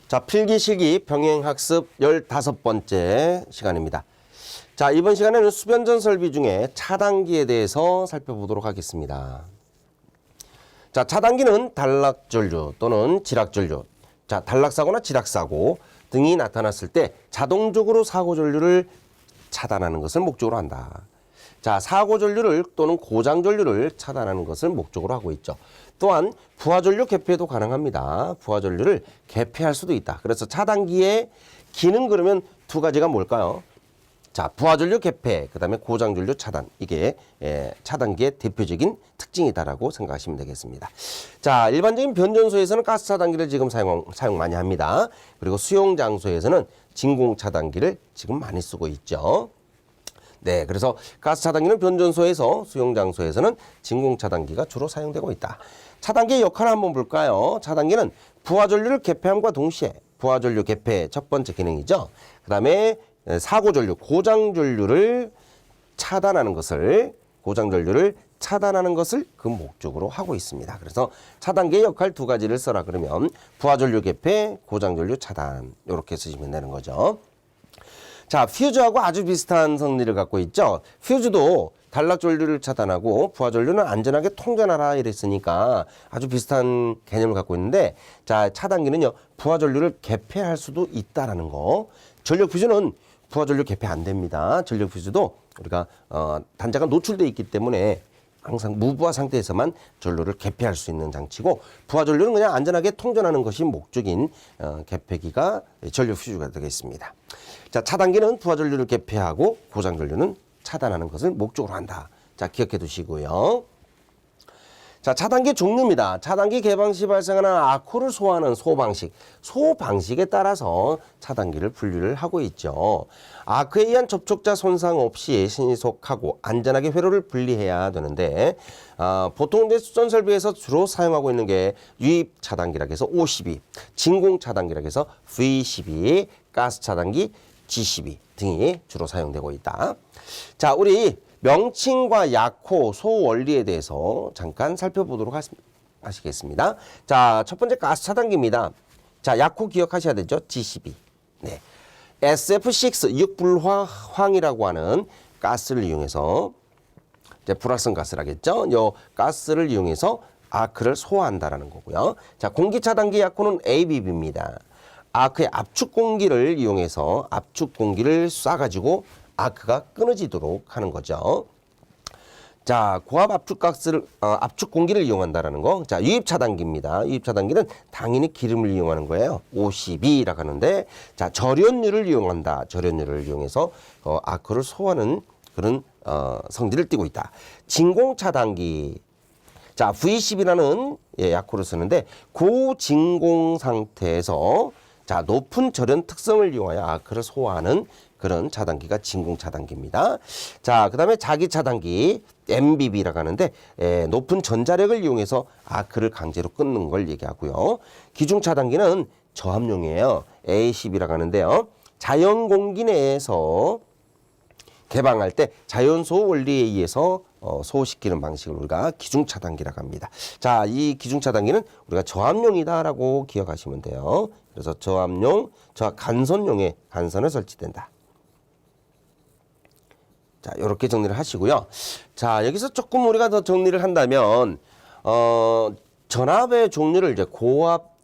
자, 필기실기 병행학습 15번째 시간입니다. 자, 이번 시간에는 수변전 설비 중에 차단기에 대해서 살펴보도록 하겠습니다. 자, 차단기는 단락전류 또는 지락전류, 자, 단락사고나 지락사고 등이 나타났을 때 자동적으로 사고전류를 차단하는 것을 목적으로 한다. 자, 사고전류를 또는 고장전류를 차단하는 것을 목적으로 하고 있죠. 또한 부하전류 개폐도 가능합니다. 부하전류를 개폐할 수도 있다. 그래서 차단기의 기능 그러면 두 가지가 뭘까요? 자, 부하전류 개폐, 그 다음에 고장전류 차단. 이게 차단기의 대표적인 특징이다라고 생각하시면 되겠습니다. 자, 일반적인 변전소에서는 가스 차단기를 지금 사용 많이 합니다. 그리고 수용 장소에서는 진공 차단기를 지금 많이 쓰고 있죠. 네, 그래서 가스 차단기는 변전소에서, 수용 장소에서는 진공 차단기가 주로 사용되고 있다. 차단기의 역할을 한번 볼까요? 차단기는 부하전류를 개폐함과 동시에 부하전류 개폐 첫 번째 기능이죠. 그 다음에 사고전류, 고장전류를 차단하는 것을, 그 목적으로 하고 있습니다. 그래서 차단기의 역할 두 가지를 써라 그러면 부하전류 개폐, 고장전류 차단 이렇게 쓰시면 되는 거죠. 자, 퓨즈하고 아주 비슷한 성질을 갖고 있죠. 퓨즈도 단락전류를 차단하고 부하전류는 안전하게 통전하라 이랬으니까 아주 비슷한 개념을 갖고 있는데, 자, 차단기는요 부하전류를 개폐할 수도 있다라는 거. 전력퓨즈는 부하전류 개폐 안 됩니다. 전력퓨즈도 우리가 단자가 노출되어 있기 때문에 항상 무부하 상태에서만 전류를 개폐할 수 있는 장치고, 부하전류는 그냥 안전하게 통전하는 것이 목적인 개폐기가 전력퓨즈가 되겠습니다. 자, 차단기는 부하전류를 개폐하고 고장전류는 차단하는 것을 목적으로 한다. 자, 기억해 두시고요. 자, 차단기 종류입니다. 차단기 개방 시 발생하는 아쿠를 소화하는 소방식에 따라서 차단기를 분류를 하고 있죠. 아크에 의한 접촉자 손상 없이 신속하고 안전하게 회로를 분리해야 되는데, 보통 이제 수전 설비에서 주로 사용하고 있는 게 유입 차단기라 해서 O12, 진공 차단기라 해서 V12, 가스 차단기 G12 등이 주로 사용되고 있다. 자, 우리 명칭과 약호, 소원리에 대해서 잠깐 살펴보도록 하시겠습니다. 자, 첫 번째 가스 차단기입니다. 자, 약호 기억하셔야 되죠? G12. 네. SF6, 육불화황이라고 하는 가스를 이용해서, 이제 불활성 가스라겠죠? 요 가스를 이용해서 아크를 소화한다라는 거고요. 자, 공기 차단기 약호는 ABB입니다. 아크의 압축 공기를 이용해서 압축 공기를 쏴가지고 아크가 끊어지도록 하는 거죠. 자, 고압 압축 공기를 이용한다라는 거. 자, 유입 차단기입니다. 유입 차단기는 당연히 기름을 이용하는 거예요. OCB라고 하는데, 자, 절연유를 이용한다. 절연유를 이용해서 아크를 소화하는 그런 성질을 띠고 있다. 진공 차단기. 자, V10이라는 약호를 쓰는데, 고진공 상태에서 자, 높은 절연 특성을 이용하여 아크를 소화하는 그런 차단기가 진공 차단기입니다. 자, 그 다음에 자기 차단기 MBB라고 하는데, 높은 전자력을 이용해서 아크를 강제로 끊는 걸 얘기하고요. 기중 차단기는 저압용이에요. A10이라고 하는데요. 자연 공기 내에서 개방할 때 자연소 원리에 의해서 소호시키는 방식을 우리가 기중 차단기라고 합니다. 자, 이 기중 차단기는 우리가 저압용이다라고 기억하시면 돼요. 그래서 저압용, 간선용에 간선에 설치된다. 자, 이렇게 정리를 하시고요. 자, 여기서 조금 우리가 더 정리를 한다면, 전압의 종류를 이제 고압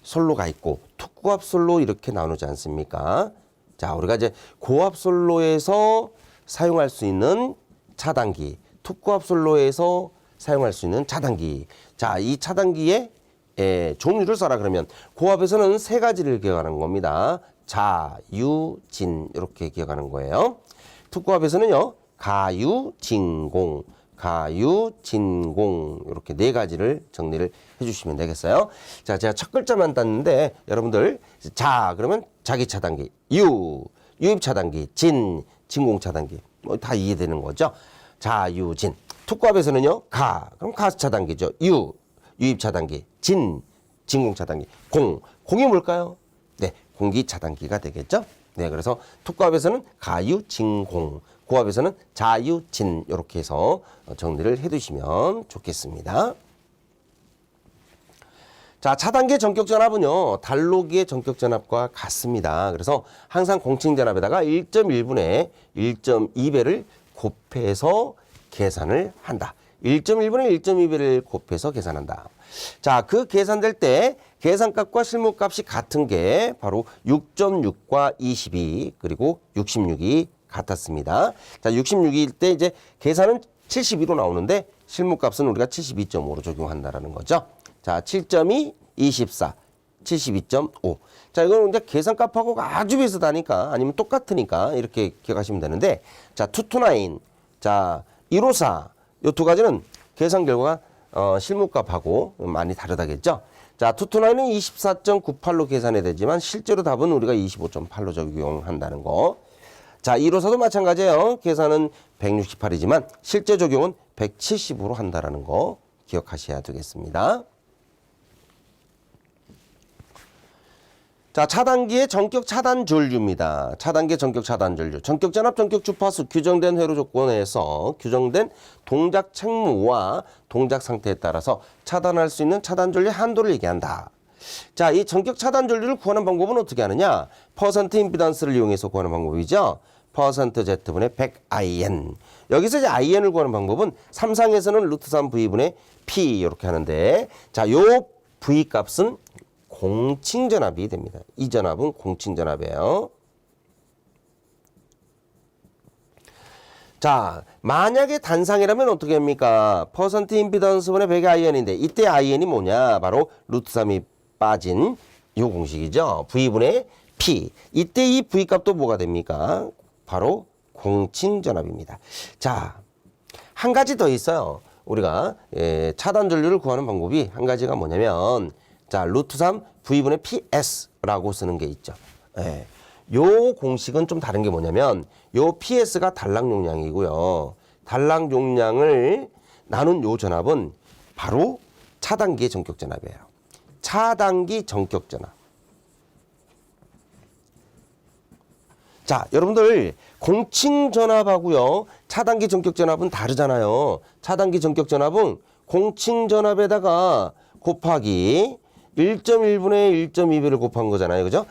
솔로가 있고 특고압 솔로 이렇게 나누지 않습니까? 자, 우리가 이제 고압 솔로에서 사용할 수 있는 차단기, 특고압 솔로에서 사용할 수 있는 차단기. 자, 이 차단기의 종류를 써라 그러면 고압에서는 세 가지를 기억하는 겁니다. 자, 유, 진 이렇게 기억하는 거예요. 특고압에서는요, 가유, 진공, 이렇게 네 가지를 정리를 해주시면 되겠어요. 자, 제가 첫 글자만 땄는데 여러분들 자 그러면 자기 차단기, 유입 차단기, 진공 차단기 뭐 다 이해되는 거죠. 자, 유, 진. 특고압에서는요, 그럼 가스 차단기죠. 유입 차단기, 진공 차단기, 공이 뭘까요? 네, 공기 차단기가 되겠죠. 네, 그래서 특고압에서는 가유, 진공, 고압에서는 자유진 이렇게 해서 정리를 해두시면 좋겠습니다. 자, 차단계 전격전압은요, 달로기의 전격전압과 같습니다. 그래서 항상 공칭전압에다가 1.1분의 1.2배를 곱해서 계산을 한다. 1.1분의 1.2배를 곱해서 계산한다. 자, 그 계산될 때 계산값과 실무값이 같은 게 바로 6.6과 22 그리고 66이 같았습니다. 자, 66일 때 이제 계산은 72로 나오는데 실무값은 우리가 72.5로 적용한다라는 거죠. 자, 7.2, 24, 72.5. 자, 이거는 이제 계산값하고 아주 비슷하니까 아니면 똑같으니까 이렇게 기억하시면 되는데, 자, 229, 자, 154, 이 두 가지는 계산 결과가 실무값하고 많이 다르다겠죠. 자, 229는 24.98로 계산해야 되지만 실제로 답은 우리가 25.8로 적용한다는 거. 자, 154도 마찬가지예요. 계산은 168이지만 실제 적용은 170으로 한다는 거 기억하셔야 되겠습니다. 자, 차단기의 전격 차단 전류입니다. 차단기 전격 차단 전류. 전격 전압, 전격 주파수 규정된 회로 조건에서 규정된 동작 책무와 동작 상태에 따라서 차단할 수 있는 차단 전류의 한도를 얘기한다. 자, 이 전격 차단 전류를 구하는 방법은 어떻게 하느냐? 퍼센트 임피던스를 이용해서 구하는 방법이죠. 퍼센트 Z분의 100IN. 여기서 이제 IN을 구하는 방법은 삼상에서는 루트 3 V분의 P 이렇게 하는데, 자, 요 V 값은 공칭전압이 됩니다. 이 전압은 공칭전압이에요. 자, 만약에 단상이라면 어떻게 합니까? 퍼센트 임피던스분의 100의 IN인데 이때 IN이 뭐냐? 바로 루트 3이 빠진 이 공식이죠. V분의 P. 이때 이 V 값도 뭐가 됩니까? 바로 공칭전압입니다. 자, 한 가지 더 있어요. 우리가 차단 전류를 구하는 방법이 한 가지가 뭐냐면, 자, 루트 3 V분의 PS라고 쓰는 게 있죠. 예. 요 공식은 좀 다른 게 뭐냐면, 요 PS가 단락 용량이고요. 단락 용량을 나눈 요 전압은 바로 차단기의 전격 전압이에요. 차단기 전격 전압. 자, 여러분들 공칭 전압하고요, 차단기 전격 전압은 다르잖아요. 차단기 전격 전압은 공칭 전압에다가 곱하기 1.1분의 1.2배를 곱한 거잖아요. 그죠?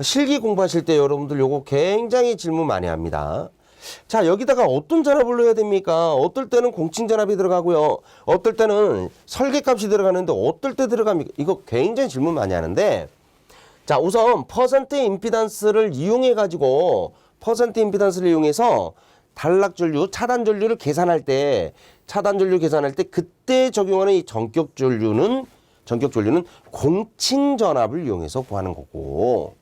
실기 공부하실 때 여러분들 요거 굉장히 질문 많이 합니다. 자, 여기다가 어떤 전압을 넣어야 됩니까? 어떨 때는 공칭 전압이 들어가고요. 어떨 때는 설계값이 들어가는데 어떨 때 들어갑니까? 이거 굉장히 질문 많이 하는데, 자, 우선 퍼센트 임피던스를 이용해 가지고 퍼센트 임피던스를 이용해서 단락 전류, 차단 전류를 계산할 때, 차단 전류 계산할 때 그때 적용하는 이 전격 전류는 공칭 전압을 이용해서 구하는 거고,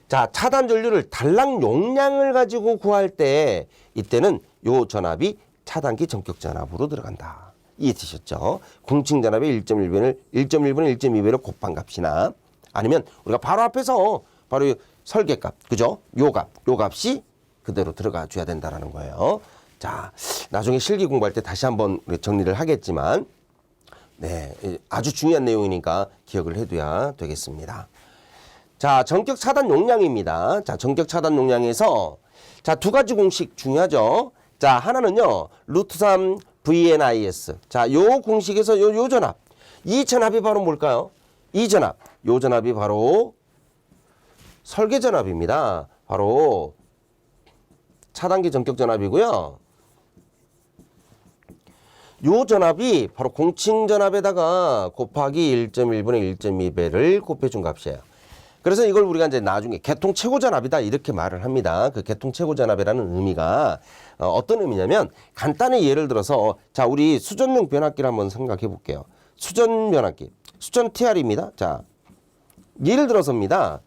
자, 차단 전류를 단락 용량을 가지고 구할 때 이때는 요 전압이 차단기 전격 전압으로 들어간다. 이해되셨죠? 공칭 전압의 1.1분의 1.2배를 곱한 값이나, 아니면 우리가 바로 앞에서 바로 설계값, 그죠? 요 값이 그대로 들어가 줘야 된다라는 거예요. 자, 나중에 실기 공부할 때 다시 한번 정리를 하겠지만, 네, 아주 중요한 내용이니까 기억을 해둬야 되겠습니다. 자, 전격 차단 용량입니다. 자, 전격 차단 용량에서, 자, 두 가지 공식 중요하죠. 자, 하나는요, 루트 3 VNIS. 자, 요 공식에서 요 전압. 이 전압이 바로 뭘까요? 이 전압. 요 전압이 바로 설계 전압입니다. 바로 차단기 전격 전압이고요. 요 전압이 바로 공칭 전압에다가 곱하기 1.1분의 1.2배를 곱해준 값이에요. 그래서 이걸 우리가 이제 나중에 개통 최고 전압이다 이렇게 말을 합니다. 그 개통 최고 전압이라는 의미가 어떤 의미냐면, 간단히 예를 들어서, 자, 우리 수전용 변압기를 한번 생각해 볼게요. 수전 변압기, 수전 TR입니다. 자, 예를 들어서입니다.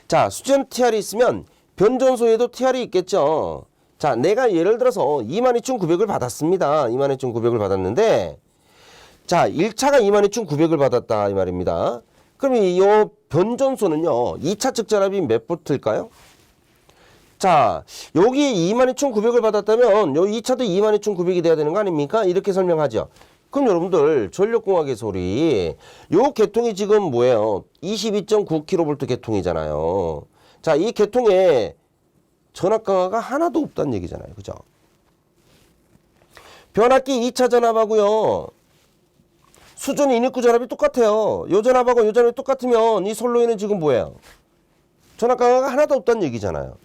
자, 수전 TR이 있으면 변전소에도 TR이 있겠죠. 자, 내가 예를 들어서 22,900을 받았습니다. 22,900을 받았는데, 자, 1차가 22,900을 받았다 이 말입니다. 그럼 이 변전소는요, 2차 측 전압이 몇 볼트일까요? 자, 여기에 22,900을 받았다면 요 2차도 22,900이 돼야 되는 거 아닙니까? 이렇게 설명하죠. 그럼 여러분들 전력공학의 소리, 요 계통이 지금 뭐예요? 22.9kV 계통이잖아요. 자, 이 계통에 전압 강화가 하나도 없다는 얘기잖아요. 그죠? 변압기 2차 전압하고요. 수전 인입구 전압이 똑같아요. 요 전압하고 요 전압이 똑같으면 이 솔로에는 지금 뭐예요? 전압 강화가 하나도 없다는 얘기잖아요.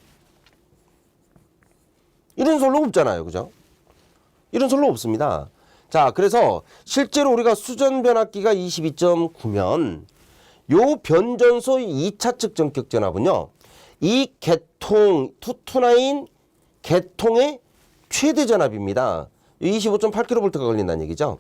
이런 솔로 없잖아요. 그죠? 이런 솔로 없습니다. 자, 그래서 실제로 우리가 수전 변압기가 22.9면 요 변전소 2차 측 전격 전압은요. 이 개통, 투투나인 개통의 최대 전압입니다. 25.8kV가 걸린다는 얘기죠.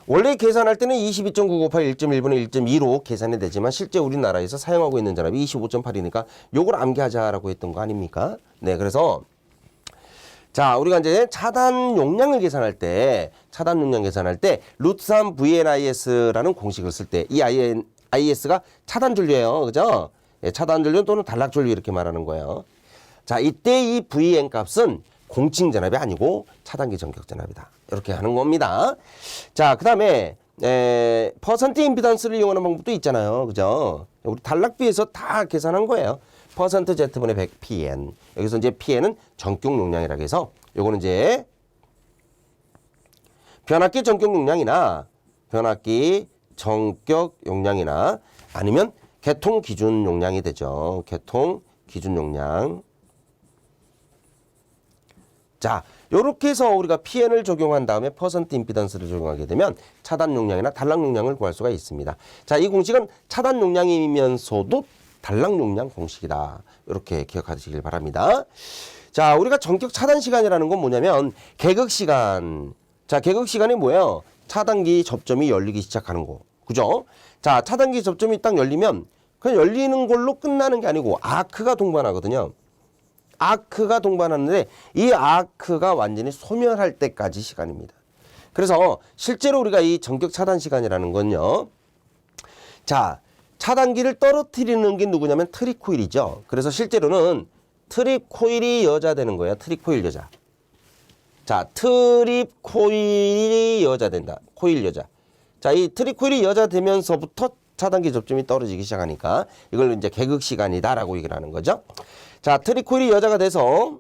원래 계산할 때는 22.958 1.1분의 1.2로 계산이 되지만 실제 우리나라에서 사용하고 있는 전압이 25.8이니까 요걸 암기하자라고 했던 거 아닙니까? 네, 그래서 자, 우리가 이제 차단 용량을 계산할 때 루트 3 VNIS라는 공식을 쓸 때 이 IS가 차단 전류예요. 그죠? 예, 차단 전류 또는 단락 전류 이렇게 말하는 거예요. 자, 이때 이 VN 값은 공칭 전압이 아니고 차단기 전격 전압이다. 이렇게 하는 겁니다. 자, 그다음에 퍼센트 임피던스를 이용하는 방법도 있잖아요. 그죠? 우리 단락비에서 다 계산한 거예요. 퍼센트 Z분의 100 PN. 여기서 이제 PN은 전격 용량이라고 해서 요거는 이제 변압기 전격 용량이나 아니면 개통 기준 용량이 되죠. 개통 기준 용량. 자, 요렇게 해서 우리가 PN을 적용한 다음에 퍼센트 임피던스를 적용하게 되면 차단 용량이나 단락 용량을 구할 수가 있습니다. 자, 이 공식은 차단 용량이면서도 단락 용량 공식이다. 이렇게 기억하시길 바랍니다. 자, 우리가 전격 차단 시간이라는 건 뭐냐면 개극 시간. 자, 개극 시간이 뭐예요? 차단기 접점이 열리기 시작하는 거. 그죠? 자, 차단기 접점이 딱 열리면 그냥 열리는 걸로 끝나는 게 아니고 아크가 동반하거든요. 아크가 동반하는데 이 아크가 완전히 소멸할 때까지 시간입니다. 그래서 실제로 우리가 이 전격 차단 시간이라는 건요. 자, 차단기를 떨어뜨리는 게 누구냐면 트립코일이죠. 그래서 실제로는 트립코일이 여자 되는 거예요. 트립코일 여자. 자, 트립코일이 여자 된다. 코일 여자. 자, 이 트립코일이 여자 되면서부터 차단기 접점이 떨어지기 시작하니까 이걸 이제 개극 시간이다라고 얘기를 하는 거죠. 자, 트립코일이 여자가 돼서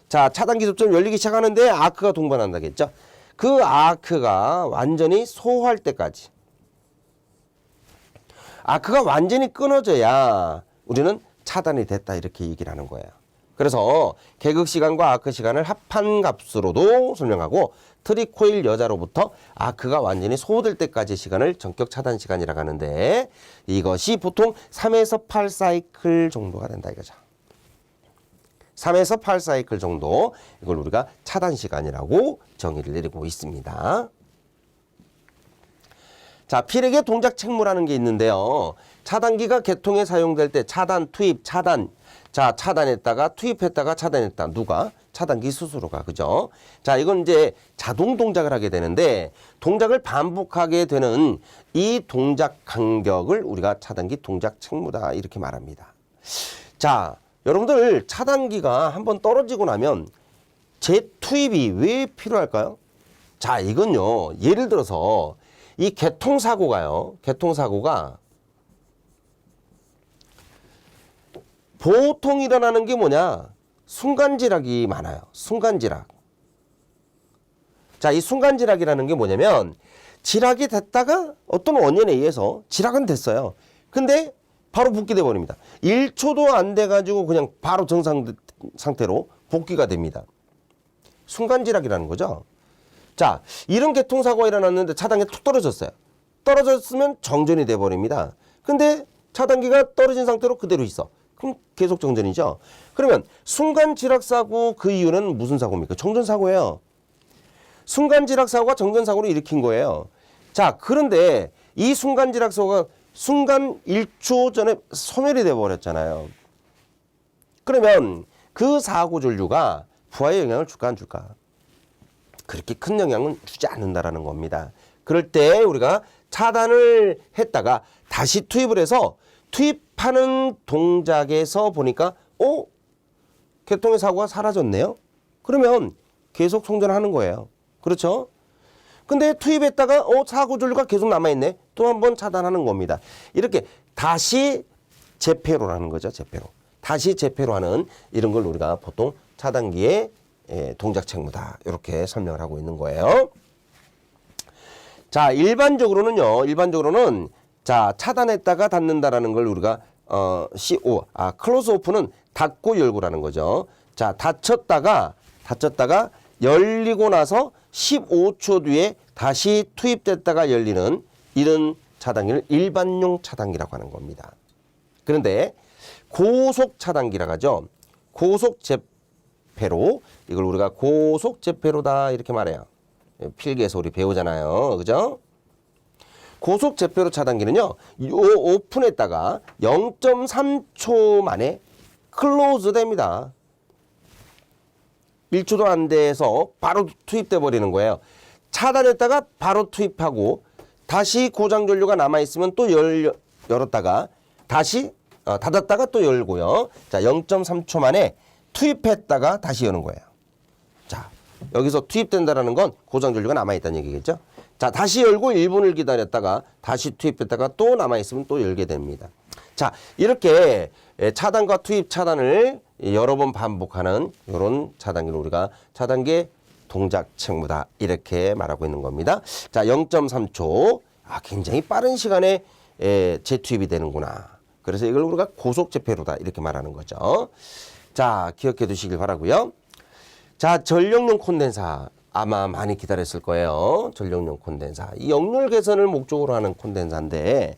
자, 차단기 접점이 열리기 시작하는데 아크가 동반한다겠죠. 그 아크가 완전히 소화할 때까지. 아크가 완전히 끊어져야 우리는 차단이 됐다 이렇게 얘기를 하는 거예요. 그래서 개극 시간과 아크 시간을 합한 값으로도 설명하고 트립코일 여자로부터 아크가 완전히 소화될 때까지 시간을 전격 차단 시간이라고 하는데 이것이 보통 3에서 8 사이클 정도가 된다 이거죠. 3에서 8 사이클 정도 이걸 우리가 차단 시간이라고 정의를 내리고 있습니다. 자, 필액의 동작 책무라는 게 있는데요. 차단기가 개통에 사용될 때 차단, 투입, 차단. 자, 차단했다가 투입했다가 차단했다. 누가? 차단기 스스로가. 그죠? 자, 이건 이제 자동 동작을 하게 되는데 동작을 반복하게 되는 이 동작 간격을 우리가 차단기 동작 책무다. 이렇게 말합니다. 자, 여러분들 차단기가 한번 떨어지고 나면 재투입이 왜 필요할까요? 자, 이건요. 예를 들어서 이 개통사고가 보통 일어나는 게 뭐냐? 순간지락이 많아요. 순간지락. 자, 이 순간지락이라는 게 뭐냐면 지락이 됐다가 어떤 원인에 의해서 지락은 됐어요. 근데 바로 복귀돼 버립니다. 1초도 안 돼가지고 그냥 바로 정상 상태로 복귀가 됩니다. 순간지락이라는 거죠. 자, 이런 개통사고가 일어났는데 차단기가 툭 떨어졌어요. 떨어졌으면 정전이 돼버립니다. 근데 차단기가 떨어진 상태로 그대로 있어. 그럼 계속 정전이죠. 그러면 순간지락사고 그 이유는 무슨 사고입니까? 정전사고예요. 순간지락사고가 정전사고를 일으킨 거예요. 자, 그런데 이 순간지락사고가 순간 1초 전에 소멸이 돼버렸잖아요. 그러면 그 사고 전류가 부하에 영향을 줄까 안 줄까? 그렇게 큰 영향은 주지 않는다라는 겁니다. 그럴 때 우리가 차단을 했다가 다시 투입을 해서 투입하는 동작에서 보니까 개통의 사고가 사라졌네요. 그러면 계속 송전하는 거예요. 그렇죠? 근데 투입했다가 사고 전류가 계속 남아있네. 또 한 번 차단하는 겁니다. 이렇게 다시 재폐로라는 거죠. 재폐로. 다시 재폐로 하는 이런 걸 우리가 보통 차단기의 동작 책무다. 이렇게 설명을 하고 있는 거예요. 자, 일반적으로는 자, 차단했다가 닫는다라는 걸 우리가 CO, 클로즈 오프는 닫고 열고라는 거죠. 자, 닫혔다가 열리고 나서 15초 뒤에 다시 투입됐다가 열리는 이런 차단기를 일반용 차단기라고 하는 겁니다. 그런데 고속 차단기라고 하죠. 고속 재폐로, 이걸 우리가 고속 재폐로다 이렇게 말해요. 필기에서 우리 배우잖아요. 그죠? 고속 재폐로 차단기는요, 요 오픈했다가 0.3초 만에 클로즈 됩니다. 1초도 안 돼서 바로 투입돼 버리는 거예요. 차단했다가 바로 투입하고 다시 고장 전류가 남아있으면 또 열었다가 다시 닫았다가 또 열고요. 자, 0.3초 만에 투입했다가 다시 여는 거예요. 자, 여기서 투입된다라는 건 고장 전류가 남아있다는 얘기겠죠. 자, 다시 열고 1분을 기다렸다가 다시 투입했다가 또 남아있으면 또 열게 됩니다. 자, 이렇게 차단과 투입 차단을 여러 번 반복하는 이런 차단기를 우리가 차단기의 동작 책무다 이렇게 말하고 있는 겁니다. 자, 0.3초. 굉장히 빠른 시간에 재투입이 되는구나. 그래서 이걸 우리가 고속 재폐로다 이렇게 말하는 거죠. 자, 기억해 두시길 바라고요. 자, 전력용 콘덴사 아마 많이 기다렸을 거예요. 전력용 콘덴사. 이 역률 개선을 목적으로 하는 콘덴사인데,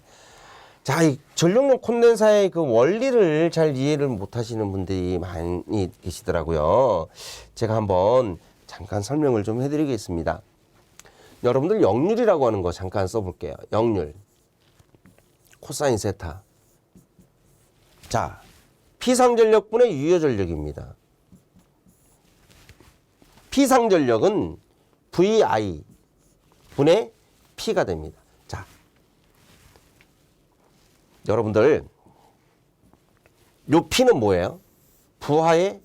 자, 이 전력용 콘덴사의 그 원리를 잘 이해를 못 하시는 분들이 많이 계시더라고요. 제가 한번 잠깐 설명을 좀 해드리겠습니다. 여러분들 역률이라고 하는 거 잠깐 써볼게요. 역률. 코사인 세타. 자, 피상전력분의 유효전력입니다. 피상전력은 VI 분의 P가 됩니다. 자, 여러분들 요 P는 뭐예요? 부하의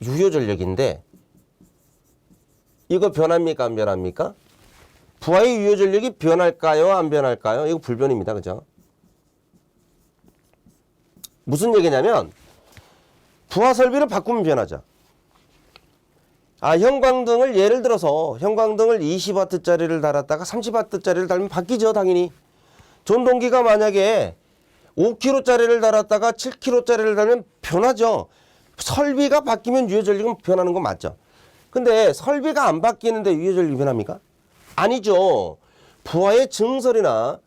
유효전력인데 이거 변합니까? 안 변합니까? 부하의 유효전력이 변할까요? 안 변할까요? 이거 불변입니다. 그죠? 무슨 얘기냐면 부하 설비를 바꾸면 변하죠. 형광등을 예를 들어서 형광등을 20W짜리를 달았다가 30W짜리를 달면 바뀌죠. 당연히. 전동기가 만약에 5kg짜리를 달았다가 7kg짜리를 달면 변하죠. 설비가 바뀌면 유효전력은 변하는 건 맞죠. 근데 설비가 안 바뀌는데 유효전력이 변합니까? 아니죠. 부하의 증설이나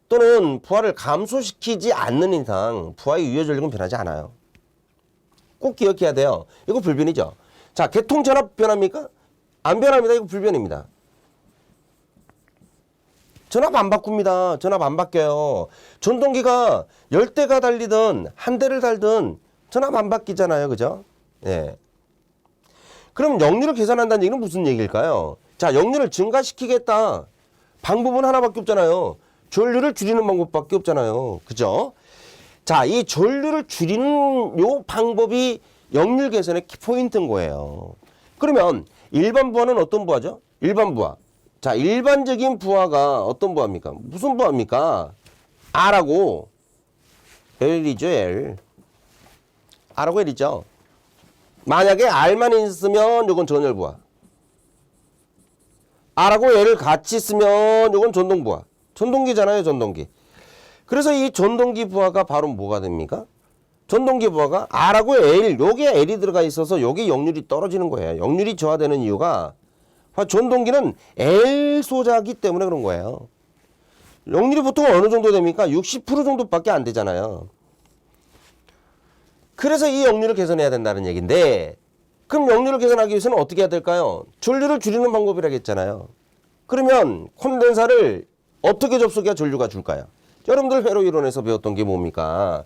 또는 부하를 감소시키지 않는 이상 부하의 유효전력은 변하지 않아요. 꼭 기억해야 돼요. 이거 불변이죠. 자, 개통전압 변합니까? 안 변합니다. 이거 불변입니다. 전압 안 바꿉니다. 전압 안 바뀌어요. 전동기가 10대가 달리든 한 대를 달든 전압 안 바뀌잖아요. 그죠? 예. 그럼 역률을 계산한다는 얘기는 무슨 얘기일까요? 자, 역률을 증가시키겠다. 방법은 하나밖에 없잖아요. 전류를 줄이는 방법밖에 없잖아요. 그죠? 자, 이 전류를 줄이는 요 방법이 역률 개선의 키포인트인 거예요. 그러면 일반 부하는 어떤 부하죠? 일반 부하. 자, 일반적인 부하가 어떤 부하입니까? 무슨 부하입니까? R하고 L이죠, L. R하고 L이죠. 만약에 R만 있으면 요건 전열 부하. R하고 L을 같이 쓰면 요건 전동 부하. 전동기잖아요, 전동기. 그래서 이 전동기 부하가 바로 뭐가 됩니까? 전동기 부하가 R하고 L, 요게 L이 들어가 있어서 요게 역률이 떨어지는 거예요. 역률이 저하되는 이유가 전동기는 L 소자기 때문에 그런 거예요. 역률이 보통 어느 정도 됩니까? 60% 정도밖에 안 되잖아요. 그래서 이 역률을 개선해야 된다는 얘기인데, 그럼 역률을 개선하기 위해서는 어떻게 해야 될까요? 전류를 줄이는 방법이라고 했잖아요. 그러면 콘덴사를 어떻게 접속해야 전류가 줄까요? 여러분들 회로 이론에서 배웠던 게 뭡니까?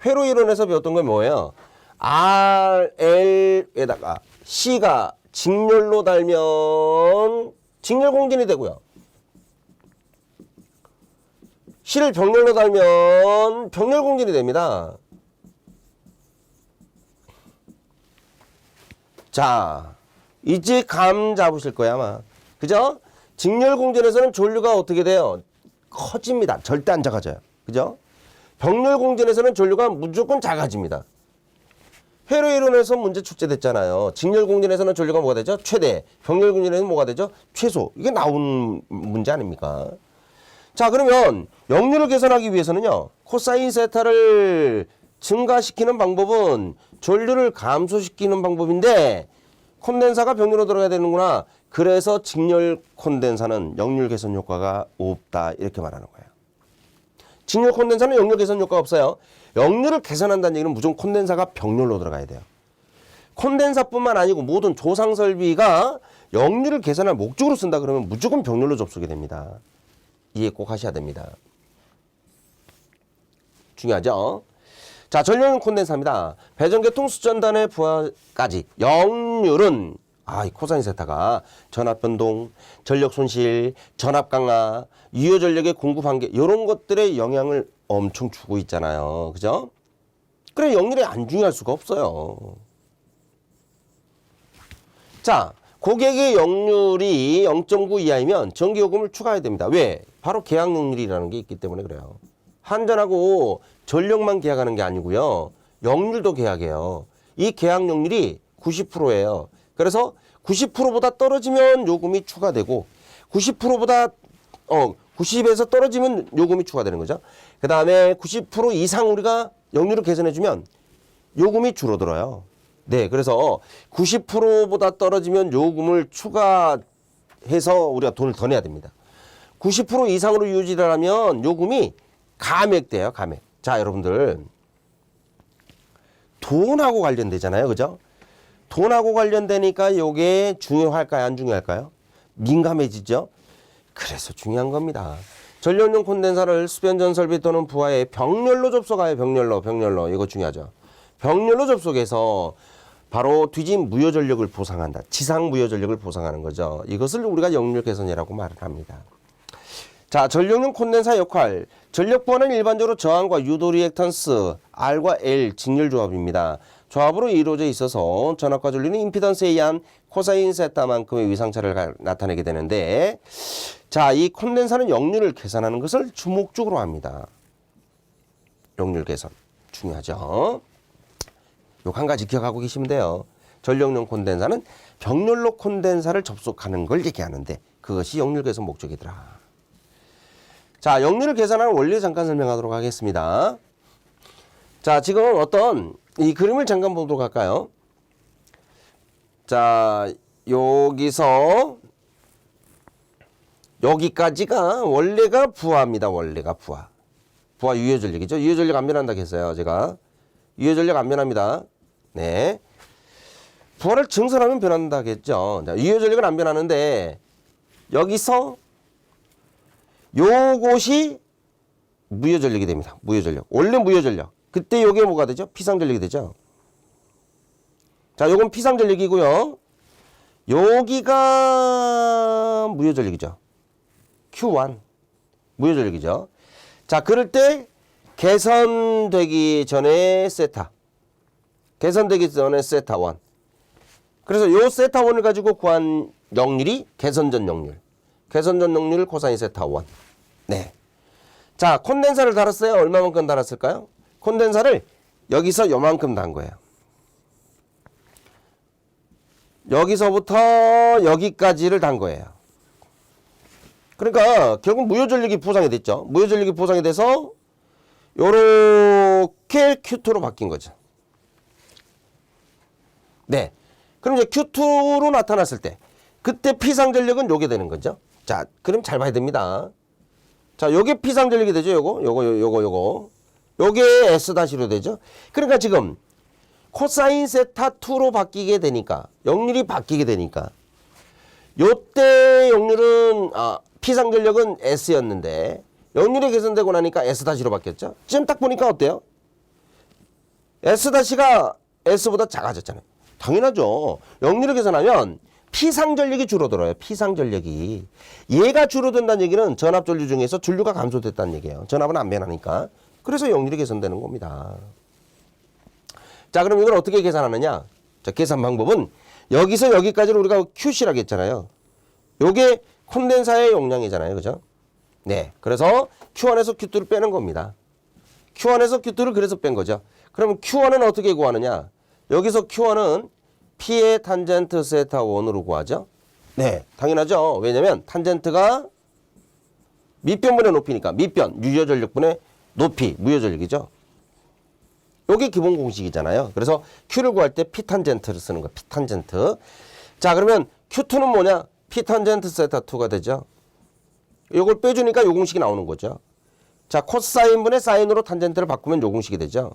회로 이론에서 배웠던 건 뭐예요? RL에다가 C가 직렬로 달면 직렬 공진이 되고요. C를 병렬로 달면 병렬 공진이 됩니다. 자, 이제 감 잡으실 거야 아마. 그죠? 직렬 공진에서는 전류가 어떻게 돼요? 커집니다. 절대 안 작아져요. 그죠? 병렬 공전에서는 전류가 무조건 작아집니다. 회로 이론에서 문제 출제됐잖아요. 직렬 공전에서는 전류가 뭐가 되죠? 최대. 병렬 공전에서는 뭐가 되죠? 최소. 이게 나온 문제 아닙니까? 자, 그러면 역률을 계산하기 위해서는요. 코사인 세타를 증가시키는 방법은 전류를 감소시키는 방법인데 콘덴사가 병렬로 들어가야 되는구나. 그래서 직렬 콘덴사는 역률 개선 효과가 없다. 이렇게 말하는 거예요. 직렬 콘덴사는 역률 개선 효과가 없어요. 역률을 개선한다는 얘기는 무조건 콘덴사가 병렬로 들어가야 돼요. 콘덴사뿐만 아니고 모든 조상 설비가 역률을 개선할 목적으로 쓴다 그러면 무조건 병렬로 접속이 됩니다. 이해 꼭 하셔야 됩니다. 중요하죠? 자, 전력은 콘덴사입니다. 배전계통 수전단의 부하까지 역률은 이 코사인 세타가 전압 변동, 전력 손실, 전압 강화, 유효 전력의 공급 한계 이런 것들에 영향을 엄청 주고 있잖아요. 그죠? 그래 역률이 안 중요할 수가 없어요. 자, 고객의 역률이 0.9 이하이면 전기요금을 추가해야 됩니다. 왜? 바로 계약 역률이라는 게 있기 때문에 그래요. 한전하고 전력만 계약하는 게 아니고요. 역률도 계약해요. 이 계약 역률이 90%예요. 그래서 90%보다 떨어지면 요금이 추가되고 90에서 떨어지면 요금이 추가되는 거죠. 그 다음에 90% 이상 우리가 역률을 개선해주면 요금이 줄어들어요. 네, 그래서 90%보다 떨어지면 요금을 추가해서 우리가 돈을 더 내야 됩니다. 90% 이상으로 유지를 하면 요금이 감액돼요, 감액. 자, 여러분들. 돈하고 관련되잖아요, 그죠? 돈하고 관련되니까 요게 중요할까요, 안 중요할까요? 민감해지죠? 그래서 중요한 겁니다. 전력용 콘덴사를 수변전 설비 또는 부하에 병렬로 접속하여 병렬로. 이거 중요하죠. 병렬로 접속해서 바로 뒤진 무효 전력을 보상한다. 지상 무효 전력을 보상하는 거죠. 이것을 우리가 역률 개선이라고 말을 합니다. 자, 전력용 콘덴사 역할. 전력 부하는 일반적으로 저항과 유도 리액턴스 R과 L 직렬 조합입니다. 조합으로 이루어져 있어서 전압과 전류는 임피던스에 의한 코사인 세타만큼의 위상차를 나타내게 되는데, 자, 이 콘덴사는 역률을 계산하는 것을 주목적으로 합니다. 역률 개선 중요하죠. 요 한 가지 기억하고 계시면 돼요. 전력용 콘덴사는 병렬로 콘덴사를 접속하는 걸 얘기하는데 그것이 역률 개선 목적이더라. 자, 역률을 계산하는 원리 잠깐 설명하도록 하겠습니다. 자, 지금 어떤 이 그림을 잠깐 보도록 할까요? 자, 여기서 여기까지가 원래가 부하입니다. 원래가 부하. 부하 유효 전력이죠. 유효 전력 안 변한다고 했어요. 제가. 유효 전력 안 변합니다. 네. 부하를 증설하면 변한다겠죠. 자, 유효 전력은 안 변하는데 여기서 요것이 무효 전력이 됩니다. 무효 전력. 원래 무효 전력. 그때 요게 뭐가 되죠? 피상 전력이 되죠. 자, 요건 피상 전력이고요. 여기가 무효 전력이죠. Q1. 무효 전력이죠. 자, 그럴 때 개선되기 전에 세타. 개선되기 전에 세타 1. 그래서 요 세타 1을 가지고 구한 역률이 개선전 역률. 개선전 역률 코사인 세타 1. 네. 자, 콘덴사를 달았어요. 얼마만큼 달았을까요? 콘덴사를 여기서 요만큼 단 거예요. 여기서부터 여기까지를 단 거예요. 그러니까 결국 무효 전력이 보상이 됐죠. 무효 전력이 보상이 돼서 요렇게 Q2로 바뀐 거죠. 네. 그럼 이제 Q2로 나타났을 때 그때 피상 전력은 요게 되는 거죠. 자, 그럼 잘 봐야 됩니다. 자, 요게 피상 전력이 되죠. 요거. 요게 S-로 되죠. 그러니까 지금 코사인 세타 2로 바뀌게 되니까 역률이 바뀌게 되니까 요때 역률은 피상 전력은 S였는데 역률이 개선되고 나니까 S-로 바뀌었죠. 지금 딱 보니까 어때요? S-가 S보다 작아졌잖아요. 당연하죠. 역률을 계산하면 피상 전력이 줄어들어요. 피상 전력이. 얘가 줄어든다는 얘기는 전압 전류 중에서 전류가 감소됐다는 얘기예요. 전압은 안 변하니까. 그래서 역률이 개선되는 겁니다. 자, 그럼 이걸 어떻게 계산하느냐? 자, 계산 방법은 여기서 여기까지를 우리가 QC라고 했잖아요. 요게 콘덴사의 용량이잖아요. 그죠? 네. 그래서 Q1에서 Q2를 빼는 겁니다. Q1에서 Q2를 그래서 뺀 거죠. 그러면 Q1은 어떻게 구하느냐? 여기서 Q1은 P의 탄젠트 세타 1으로 구하죠. 네, 당연하죠. 왜냐면 탄젠트가 밑변분의 높이니까 밑변, 유효전력분의 높이, 무효전력이죠. 이게 기본 공식이잖아요. 그래서 Q를 구할 때 P 탄젠트를 쓰는 거예요. P 탄젠트. 자, 그러면 Q2는 뭐냐? P 탄젠트 세타 2가 되죠. 이걸 빼주니까 요 공식이 나오는 거죠. 자, 코사인분의 사인으로 탄젠트를 바꾸면 요 공식이 되죠.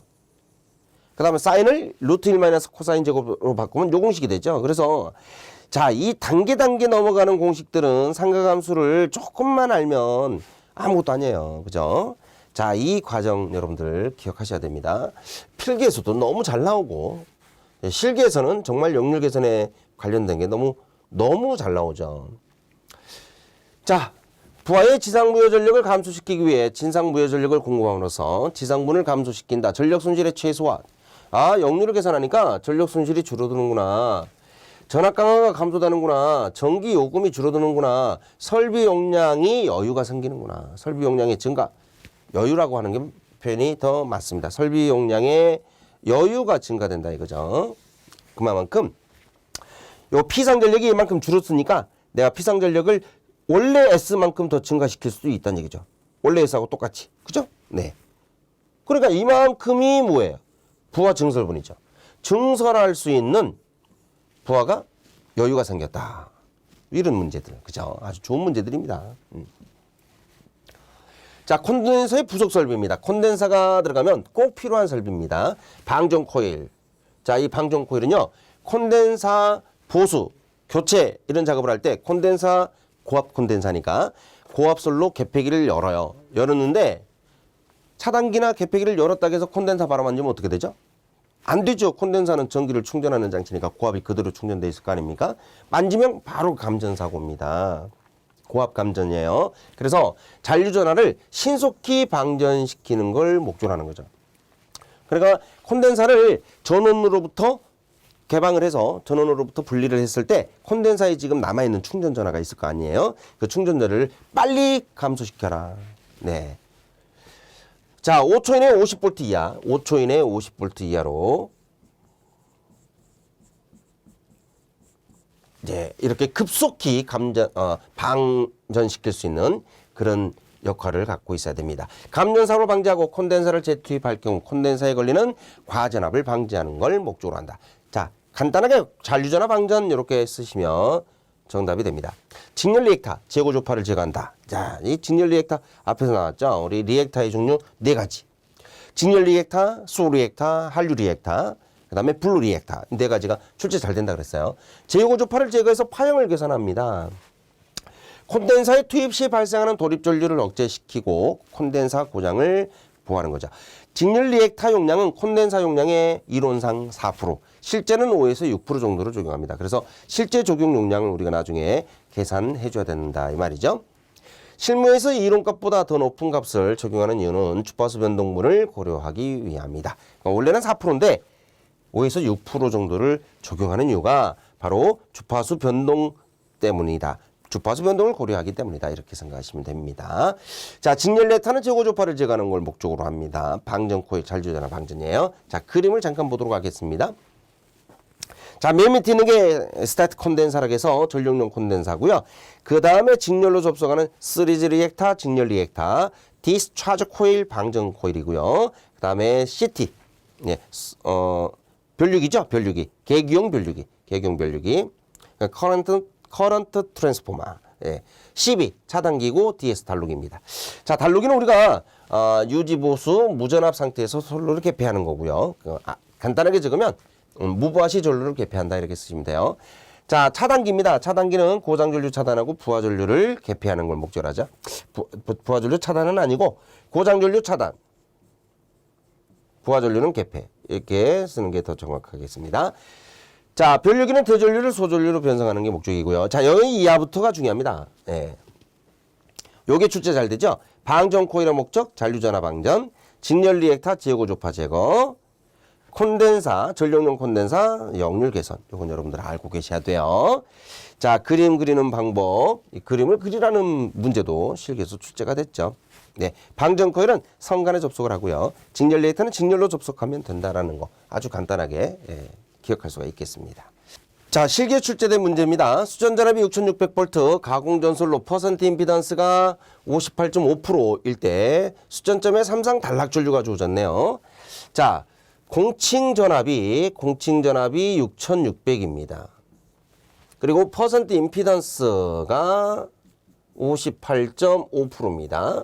그 다음에 사인을 루트 1 마이너스 코사인 제곱으로 바꾸면 요 공식이 되죠. 그래서 자, 이 단계 넘어가는 공식들은 삼각함수를 조금만 알면 아무것도 아니에요. 그죠? 자, 이 과정 여러분들 기억하셔야 됩니다. 필기에서도 너무 잘 나오고 실기에서는 정말 역률 계산에 관련된 게 너무 잘 나오죠. 자, 부하의 지상무효 전력을 감소시키기 위해 진상무효 전력을 공급함으로써 지상분을 감소시킨다. 전력 손실의 최소화. 아, 역률을 계산하니까 전력 손실이 줄어드는구나. 전압 강화가 감소되는구나. 전기 요금이 줄어드는구나. 설비 용량이 여유가 생기는구나. 설비 용량의 증가. 여유라고 하는 게 표현이 더 맞습니다. 설비 용량의 여유가 증가된다 이거죠. 그만큼 요 피상전력이 이만큼 줄었으니까 내가 피상전력을 원래 S만큼 더 증가시킬 수도 있다는 얘기죠. 원래 S하고 똑같이. 그죠? 네. 그러니까 이만큼이 뭐예요? 부하 증설분이죠. 증설할 수 있는 부하가 여유가 생겼다. 이런 문제들. 그죠? 아주 좋은 문제들입니다. 자, 콘덴서의 부속 설비입니다. 콘덴서가 들어가면 꼭 필요한 설비입니다. 방전 코일. 자, 이 방전 코일은요. 콘덴서 보수, 교체 이런 작업을 할 때 콘덴서 고압 콘덴서니까 고압솔로 개폐기를 열어요. 열었는데 차단기나 개폐기를 열었다고 해서 콘덴서 바로 만지면 어떻게 되죠? 안 되죠. 콘덴서는 전기를 충전하는 장치니까 고압이 그대로 충전되어 있을 거 아닙니까? 만지면 바로 감전사고입니다. 고압 감전이에요. 그래서 잔류전하를 신속히 방전시키는 걸 목적으로 하는 거죠. 그러니까 콘덴서를 전원으로부터 개방을 해서 전원으로부터 분리를 했을 때 콘덴서에 지금 남아있는 충전전하가 있을 거 아니에요. 그 충전전을 빨리 감소시켜라. 네. 자, 5초 이내 50V 이하, 5초 이내 50V 이하로 이제 이렇게 급속히 방전시킬 수 있는 그런 역할을 갖고 있어야 됩니다. 감전사고를 방지하고 콘덴서를 재투입할 경우 콘덴서에 걸리는 과전압을 방지하는 걸 목적으로 한다. 자, 간단하게 잔류전압 방전 이렇게 쓰시면 정답이 됩니다. 직렬 리액터, 재고 조파를 제거한다. 자, 이 직렬 리액터 앞에서 나왔죠. 우리 리액터의 종류 4가지. 직렬 리액터, 수 리액터, 한류 리액터, 그 다음에 블루 리액터 4가지가 출제 잘 된다 그랬어요. 재고 조파를 제거해서 파형을 개선합니다. 콘덴서에 투입 시 발생하는 도립 전류를 억제시키고 콘덴서 고장을 보호하는 거죠. 직렬 리액터 용량은 콘덴서 용량의 이론상 4%, 실제는 5에서 6% 정도로 적용합니다. 그래서 실제 적용 용량을 우리가 나중에 계산해 줘야 된다 이 말이죠. 실무에서 이론값보다 더 높은 값을 적용하는 이유는 주파수 변동분을 고려하기 위함이다. 그러니까 원래는 4%인데 5에서 6% 정도를 적용하는 이유가 바로 주파수 변동 때문이다. 주파수 변동을 고려하기 때문이다. 이렇게 생각하시면 됩니다. 자, 직렬 리액터는 재고 조파를 제거하는 걸 목적으로 합니다. 방전 코일 잔류전압 방전이에요. 자, 그림을 잠깐 보도록 하겠습니다. 자, 맨 밑에 있는 게 스타트 콘덴서라고 해서 전력용 콘덴서고요. 그 다음에 직렬로 접속하는 시리즈 리액터, 직렬 리액터, 디스차저 코일, 방전 코일이고요. 그 다음에 CT, 예, 변류기죠, 변류기, 계기용 변류기, 커런트 트랜스포머, 예, CB 차단기고 DS 단록입니다. 자, 단록기는 우리가 유지 보수 무전압 상태에서 선로를 개폐하는 거고요. 간단하게 적으면 무부하시 전류를 개폐한다 이렇게 쓰시면 돼요. 자, 차단기입니다. 차단기는 고장 전류 차단하고 부하 전류를 개폐하는 걸 목적으로 하죠. 부하 전류 차단은 아니고 고장 전류 차단, 부하 전류는 개폐 이렇게 쓰는 게 더 정확하겠습니다. 자, 변류기는 대전류를 소전류로 변성하는 게 목적이고요. 자, 여기 이하부터가 중요합니다. 예. 요게 출제 잘 되죠? 방전 코일의 목적, 잔류전압 방전, 직렬 리액터, 재고 조파 제거, 콘덴서, 전력용 콘덴서, 역률 개선. 요건 여러분들 알고 계셔야 돼요. 자, 그림 그리는 방법. 이 그림을 그리라는 문제도 실기에서 출제가 됐죠. 네, 방전 코일은 선간에 접속을 하고요. 직렬 레이터는 직렬로 접속하면 된다라는 거 아주 간단하게 기억할 수가 있겠습니다. 자, 실기에 출제된 문제입니다. 수전전압이 6600V, 가공전솔로 퍼센트 임피던스가 58.5%일 때 수전점에 삼상 단락 전류가 주어졌네요. 자, 공칭전압이 6600입니다. 그리고 퍼센트 임피던스가 58.5%입니다.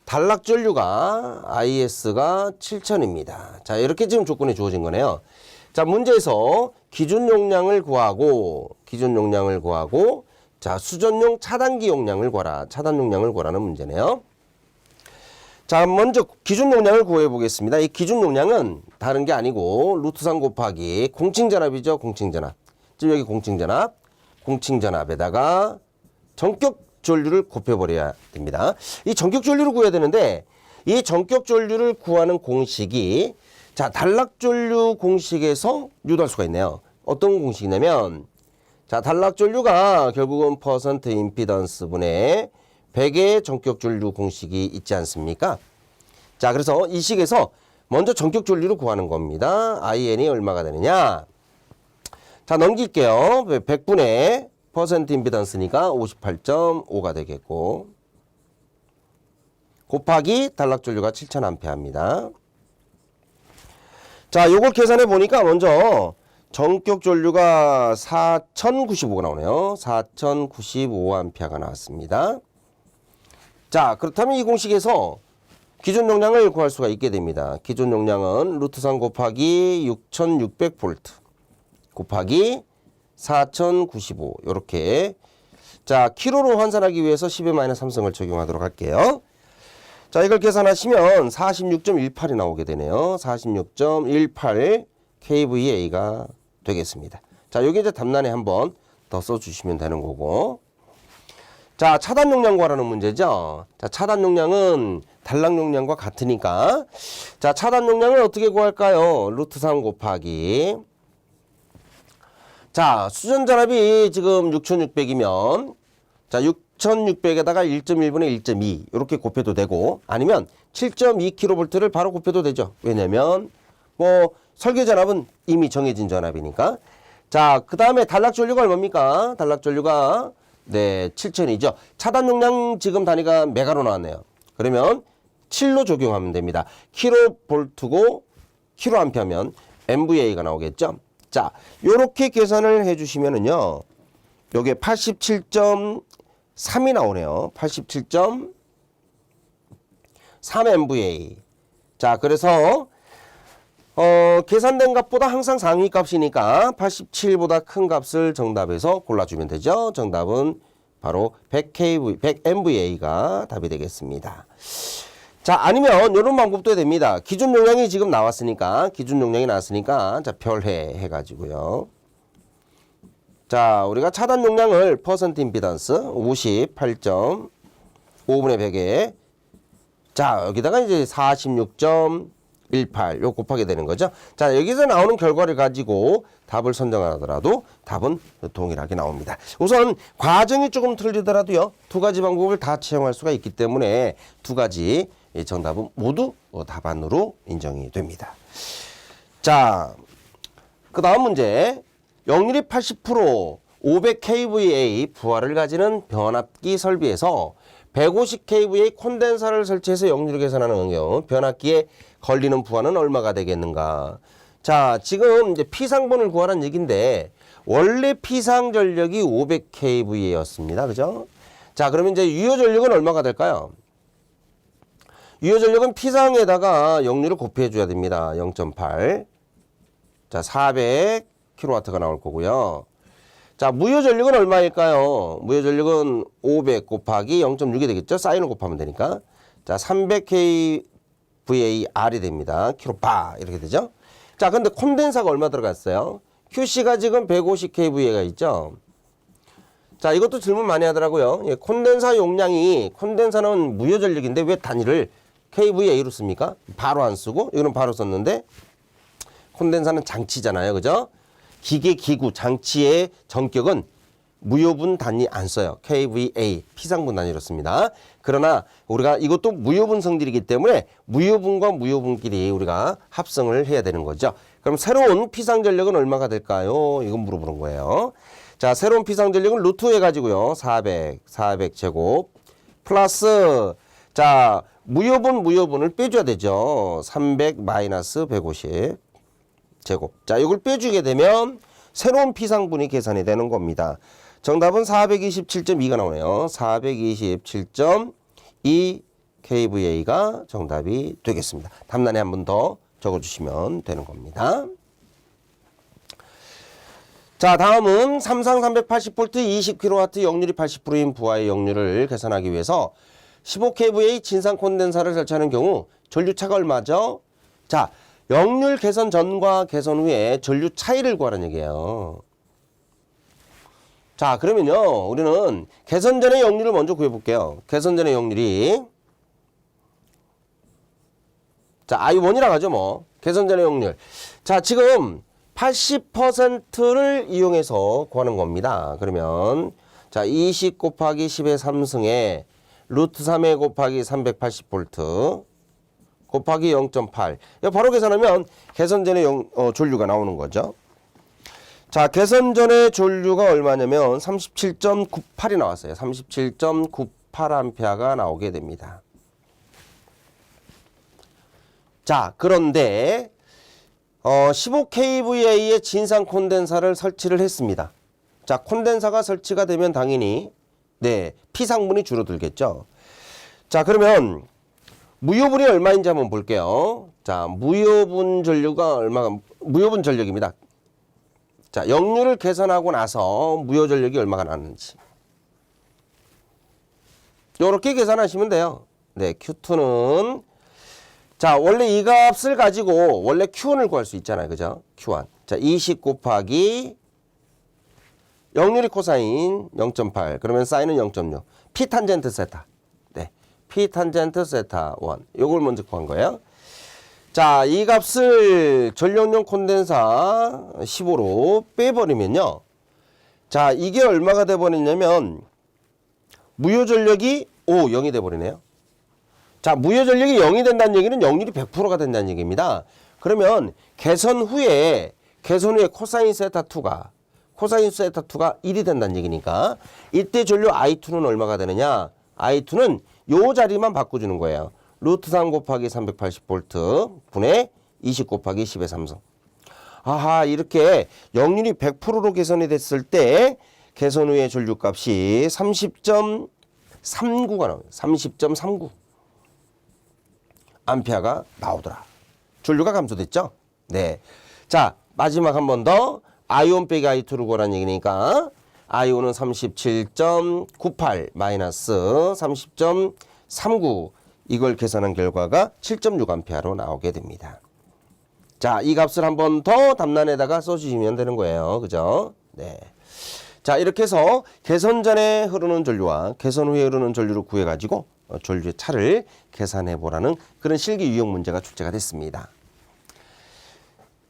단락 전류가 IS가 7000입니다. 자, 이렇게 지금 조건이 주어진 거네요. 자, 문제에서 기준 용량을 구하고 자, 수전용 차단기 용량을 구하라. 차단 용량을 구하라는 문제네요. 자, 먼저 기준 용량을 구해 보겠습니다. 이 기준 용량은 다른 게 아니고 루트 3 곱하기 공칭전압이죠. 공칭전압. 지금 여기 공칭전압에다가 전격 전류를 곱해버려야 됩니다. 이 전격 전류를 구해야 되는데 이 전격 전류를 구하는 공식이 자, 단락 전류 공식에서 유도할 수가 있네요. 어떤 공식이냐면 자, 단락 전류가 결국은 퍼센트 임피던스 분의 100의 전격 전류 공식이 있지 않습니까? 자, 그래서 이 식에서 먼저 전격 전류를 구하는 겁니다. IN이 얼마가 되느냐? 자, 넘길게요. 100분의 퍼센트 임피던스니까 58.5가 되겠고 곱하기 단락 전류가 7000A입니다. 자, 요걸 계산해 보니까 먼저 전격 전류가 4095가 나오네요. 4095A가 나왔습니다. 자, 그렇다면 이 공식에서 기준 용량을 구할 수가 있게 됩니다. 기준 용량은 루트 3 곱하기 6600V 곱하기 4095 요렇게 자, 킬로로 환산하기 위해서 10-3승을 적용하도록 할게요. 자, 이걸 계산하시면 46.18이 나오게 되네요. 46.18 kVA가 되겠습니다. 자, 여기 이제 답란에 한번 더 써주시면 되는 거고. 자, 차단 용량 구하라는 문제죠. 자, 차단 용량은 단락 용량과 같으니까. 자, 차단 용량을 어떻게 구할까요? 루트 3 곱하기. 자, 수전전압이 지금 6600이면 자, 6600에다가 1.1분의 1.2 이렇게 곱해도 되고 아니면 7.2kV를 바로 곱해도 되죠. 왜냐면 뭐 설계 전압은 이미 정해진 전압이니까. 자, 그 다음에 단락 전류가 얼마입니까? 단락 전류가 네, 7000이죠. 차단 용량 지금 단위가 메가로 나왔네요. 그러면 7로 적용하면 됩니다. 킬로볼트고 킬로암페어면 MVA가 나오겠죠. 자, 요렇게 계산을 해 주시면은요. 요게 87.3이 나오네요. 87.3 MVA. 자, 그래서 계산된 값보다 항상 상위 값이니까 87보다 큰 값을 정답에서 골라주면 되죠. 정답은 바로 100 MVA가 답이 되겠습니다. 자, 아니면 이런 방법도 됩니다. 기준 용량이 지금 나왔으니까 자, 별해 해가지고요. 자, 우리가 차단 용량을 퍼센트 임피던스 58.5분의 100에 자, 여기다가 이제 46.18 요 곱하게 되는 거죠. 자, 여기서 나오는 결과를 가지고 답을 선정하더라도 답은 동일하게 나옵니다. 우선 과정이 조금 틀리더라도요. 두 가지 방법을 다 채용할 수가 있기 때문에 두 가지 정답은 모두 답안으로 인정이 됩니다. 자, 그 다음 문제. 역률이 80% 500kVA 부하를 가지는 변압기 설비에서 150kVA 콘덴서를 설치해서 역률을 계산하는 경우 변압기에 걸리는 부하는 얼마가 되겠는가? 자, 지금 이제 피상분을 구하라는 얘기인데 원래 피상 전력이 500kVA였습니다. 그죠? 자, 그러면 이제 유효 전력은 얼마가 될까요? 유효 전력은 피상에다가 역률을 곱해 줘야 됩니다. 0.8. 자, 400kW가 나올 거고요. 자, 무효 전력은 얼마일까요? 무효 전력은 500 곱하기 0.6이 되겠죠? 사인을 곱하면 되니까. 자, 300kVAR이 됩니다. 킬로바 이렇게 되죠? 자, 근데 콘덴사가 얼마 들어갔어요? QC가 지금 150kVA가 있죠? 자, 이것도 질문 많이 하더라고요. 예, 콘덴사 용량이, 콘덴사는 무효 전력인데 왜 단위를 kVA로 씁니까? 바로 안 쓰고, 이거는 바로 썼는데, 콘덴사는 장치잖아요. 그죠? 기계, 기구, 장치의 전격은 무효분 단위 안 써요. kVA 피상분 단위로 씁니다. 그러나 우리가 이것도 무효분 성질이기 때문에 무효분과 무효분끼리 우리가 합성을 해야 되는 거죠. 그럼 새로운 피상전력은 얼마가 될까요? 이건 물어보는 거예요. 자, 새로운 피상전력은 루트 해가지고요. 400 제곱 플러스 자 무효분을 빼줘야 되죠. 300 마이너스 150 제곱. 자, 이걸 빼주게 되면 새로운 피상분이 계산이 되는 겁니다. 정답은 427.2가 나오네요. 427.2 kVA가 정답이 되겠습니다. 답란에 한 번 더 적어주시면 되는 겁니다. 자, 다음은 삼상 380V 20kW 역률이 80%인 부하의 역률을 계산하기 위해서 15kVA 진상 콘덴사를 설치하는 경우 전류차가 얼마죠? 자, 역률 개선 전과 개선 후에 전류 차이를 구하라는 얘기예요. 자, 그러면요, 우리는 개선 전의 역률을 먼저 구해볼게요. 개선 전의 역률이 자, I1이라고 하죠, 뭐. 개선 전의 역률. 자, 지금 80%를 이용해서 구하는 겁니다. 그러면 자, 20 곱하기 10의 3승에 루트 3에 곱하기 380V 곱하기 0.8. 이거 바로 계산하면 개선전의 전류가 나오는 거죠. 자, 개선전의 전류가 얼마냐면 37.98이 나왔어요. 37.98A가 나오게 됩니다. 자, 그런데 15kVA의 진상 콘덴사를 설치를 했습니다. 자, 콘덴사가 설치가 되면 당연히 네, 피상분이 줄어들겠죠. 자, 그러면 무효분이 얼마인지 한번 볼게요. 자, 무효분 전력입니다. 자, 역률을 계산하고 나서 무효 전력이 얼마가 나는지. 요렇게 계산하시면 돼요. 네, Q2는 자, 원래 이 값을 가지고 원래 Q1을 구할 수 있잖아요. 그죠? Q1. 자, 20 곱하기 역률이 코사인 0.8. 그러면 사인은 0.6. P 탄젠트 세타. 네. P 탄젠트 세타 1. 요걸 먼저 구한 거예요. 자, 이 값을 전력용 콘덴사 15로 빼버리면요. 자, 이게 얼마가 돼버리냐면 무효 전력이 0이 돼버리네요. 자, 무효 전력이 0이 된다는 얘기는 역률이 100%가 된다는 얘기입니다. 그러면 개선 후에 코사인 세타 2가 1이 된다는 얘기니까 이때 전류 I2는 얼마가 되느냐? I2는 요 자리만 바꿔주는 거예요. 루트 3 곱하기 380V 분의 20 곱하기 10의 3승. 아하, 이렇게 역률이 100%로 개선이 됐을 때 개선 후의 전류값이 30.39가 나와요. 30.39 암페어가 나오더라. 전류가 감소됐죠? 네. 자, 마지막 한 번 더 I1 빼기 I2를 구하라는 얘기니까 I1은 37.98 마이너스 30.39 이걸 계산한 결과가 7.6A로 나오게 됩니다. 자, 이 값을 한 번 더 답란에다가 써주시면 되는 거예요. 그죠? 네. 자, 이렇게 해서 개선 전에 흐르는 전류와 개선 후에 흐르는 전류를 구해가지고 전류의 차를 계산해 보라는 그런 실기 유형 문제가 출제가 됐습니다.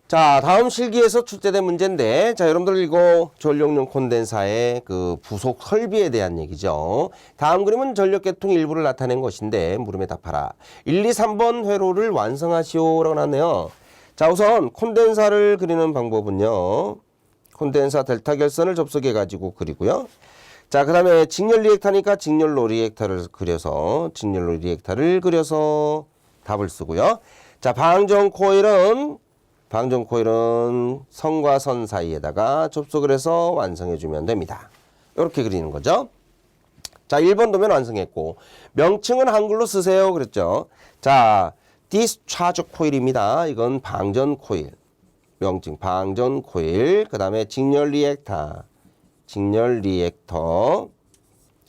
자, 다음 실기에서 출제된 문제인데, 자, 여러분들 이거 전력용 콘덴사의 그 부속 설비에 대한 얘기죠. 다음 그림은 전력 계통 일부를 나타낸 것인데, 물음에 답하라. 1, 2, 3번 회로를 완성하시오라고 나왔네요. 자, 우선 콘덴사를 그리는 방법은요. 콘덴사 델타 결선을 접속해 가지고 그리고요. 자, 그 다음에 직렬 리액터니까 직렬로 리액터를 그려서 답을 쓰고요. 자, 방전 코일은 선과 선 사이에다가 접속을 해서 완성해 주면 됩니다. 이렇게 그리는 거죠. 자, 1번 도면 완성했고, 명칭은 한글로 쓰세요. 그랬죠. 자, 디스차저 코일입니다. 이건 방전 코일. 명칭 방전 코일. 그 다음에 직렬 리액터.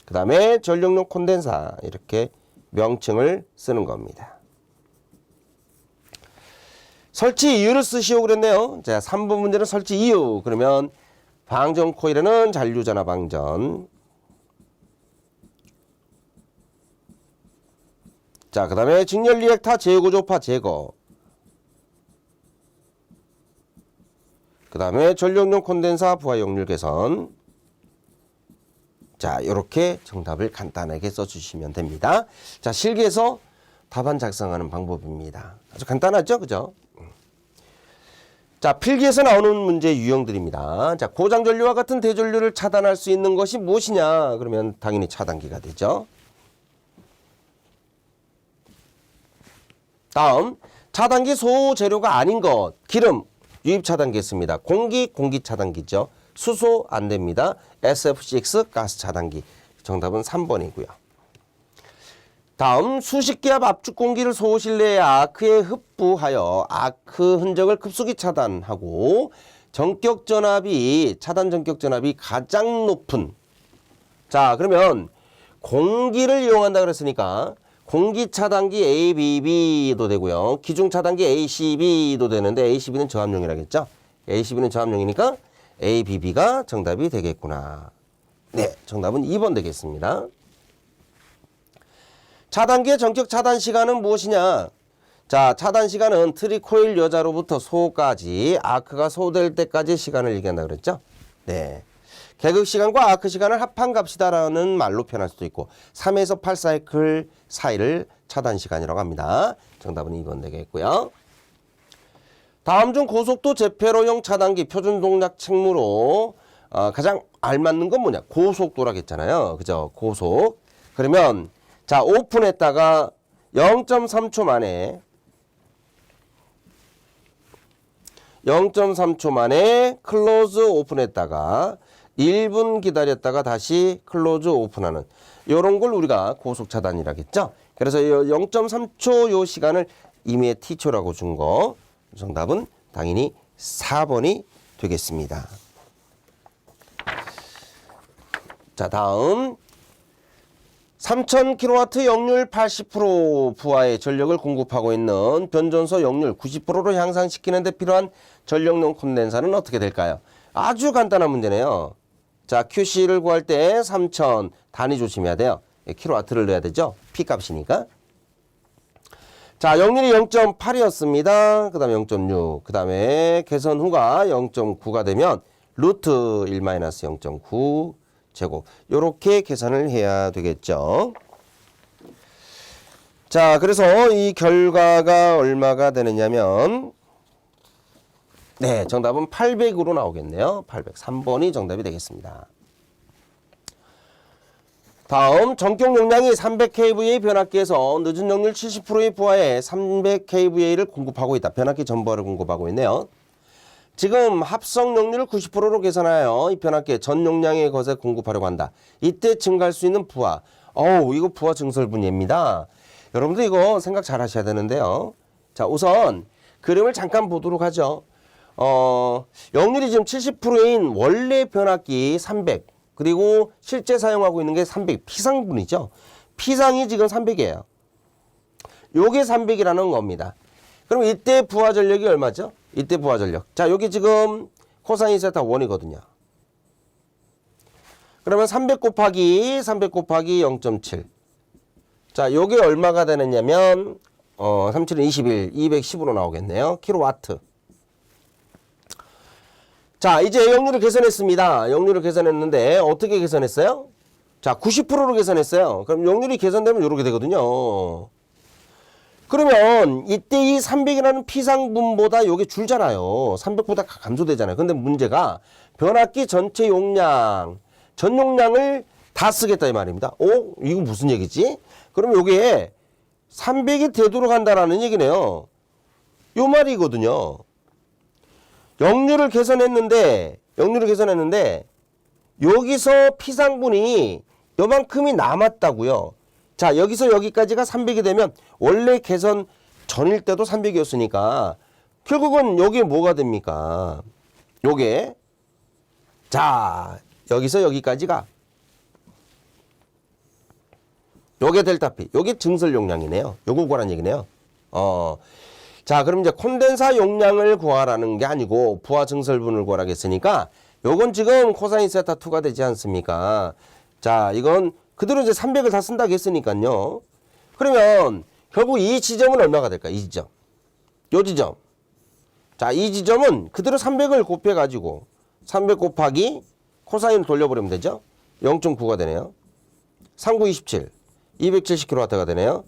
그 다음에 전력용 콘덴사. 이렇게 명칭을 쓰는 겁니다. 설치 이유를 쓰시오 그랬네요. 자, 3번 문제는 설치 이유. 그러면 방전 코일에는 잔류전화 방전. 자, 그 다음에 직렬 리액터 재고조파 제거. 그 다음에 전력용 콘덴사 부하 역률 개선. 자, 이렇게 정답을 간단하게 써주시면 됩니다. 자, 실기에서 답안 작성하는 방법입니다. 아주 간단하죠? 그죠? 자, 필기에서 나오는 문제 유형들입니다. 자, 고장전류와 같은 대전류를 차단할 수 있는 것이 무엇이냐? 그러면 당연히 차단기가 되죠. 다음, 차단기 소재료가 아닌 것. 기름, 유입 차단기였습니다. 공기 차단기죠. 수소 안 됩니다. SF6 가스 차단기. 정답은 3번이고요. 다음, 수십 기압 압축 공기를 소실내의 아크에 흡부하여 아크 흔적을 급속히 차단하고 차단 전격 전압이 가장 높은. 자, 그러면 공기를 이용한다 그랬으니까 공기 차단기 ABB도 되고요. 기중 차단기 ACB도 되는데 ACB는 저압용이라겠죠. ACB는 저압용이니까 ABB가 정답이 되겠구나. 네, 정답은 2번 되겠습니다. 차단기의 전격 차단 시간은 무엇이냐? 자, 차단 시간은 트리코일 여자로부터 소까지 아크가 소될 때까지 시간을 얘기한다 그랬죠? 네. 개극 시간과 아크 시간을 합한 값이다라는 말로 표현할 수도 있고 3에서 8사이클 사이를 차단 시간이라고 합니다. 정답은 2번 되겠고요. 다음 중 고속도 제페로용 차단기 표준 동작 책무로 가장 알맞는 건 뭐냐? 고속도라고 했잖아요. 그죠? 고속. 그러면 자, 오픈했다가 0.3초 만에 클로즈 오픈했다가 1분 기다렸다가 다시 클로즈 오픈하는 이런 걸 우리가 고속 차단이라겠죠. 그래서 0.3초 요 시간을 임의의 T초라고 준 거. 정답은 당연히 4번이 되겠습니다. 자, 다음 3000kW 역률 80% 부하의 전력을 공급하고 있는 변전소 역률 90%로 향상시키는 데 필요한 전력용 콘덴사는 어떻게 될까요? 아주 간단한 문제네요. 자, QC를 구할 때 3000 단위 조심해야 돼요. 킬로와트를 넣어야 되죠. P 값이니까. 자, 역률이 0.8이었습니다. 그 다음에 0.6. 그 다음에 개선 후가 0.9가 되면 루트 1-0.9 제곱. 요렇게 계산을 해야 되겠죠. 자, 그래서 이 결과가 얼마가 되느냐면 네, 정답은 800으로 나오겠네요. 800. 3번이 정답이 되겠습니다. 다음, 전격 용량이 300kVA 변압기에서 늦은 역률 70%의 부하에 300kVA를 공급하고 있다. 변압기 전부하를 공급하고 있네요. 지금 합성 역률을 90%로 계산하여 이 변압기에 전 용량의 것에 공급하려고 한다. 이때 증가할 수 있는 부하. 이거 부하 증설분해입니다. 여러분들 이거 생각 잘 하셔야 되는데요. 자, 우선 그림을 잠깐 보도록 하죠. 역률이 지금 70%인 원래 변압기 300. 그리고 실제 사용하고 있는 게 300. 피상분이죠. 피상이 지금 300이에요. 요게 300이라는 겁니다. 그럼 이때 부하 전력이 얼마죠? 이때 부하 전력. 자, 여기 지금 코사인 세타 1이거든요. 그러면 300 곱하기 0.7. 자, 요게 얼마가 되느냐면 37은 21, 210으로 나오겠네요. 킬로와트. 자, 이제 역률을 계산했습니다. 역률을 계산했는데 어떻게 계산했어요? 자, 90%로 계산했어요. 그럼 역률이 계산되면 이렇게 되거든요. 그러면 이때 이 300이라는 피상분보다 요게 줄잖아요. 300보다 감소되잖아요. 근데 문제가 변압기 전체 용량, 전 용량을 다 쓰겠다 이 말입니다. 이거 무슨 얘기지? 그럼 요게 300이 되도록 한다라는 얘기네요. 요 말이거든요. 역률을 계산했는데 여기서 피상분이 요만큼이 남았다고요. 자, 여기서 여기까지가 300이 되면 원래 개선 전일 때도 300이었으니까 결국은 여기에 뭐가 됩니까? 요게 자, 여기서 여기까지가 요게 델타 P, 요게 증설 용량이네요. 요거 구하라는 얘기네요. 자, 그럼 이제 콘덴사 용량을 구하라는 게 아니고 부하 증설분을 구하라겠으니까 요건 지금 코사인 세타 2가 되지 않습니까? 자, 이건 그대로 이제 300을 다 쓴다고 했으니까요. 그러면 결국 이 지점은 얼마가 될까? 이 지점. 요 지점. 자, 이 지점은 그대로 300을 곱해가지고 300 곱하기 코사인을 돌려버리면 되죠. 0.9가 되네요. 39, 27, 270kW가 되네요.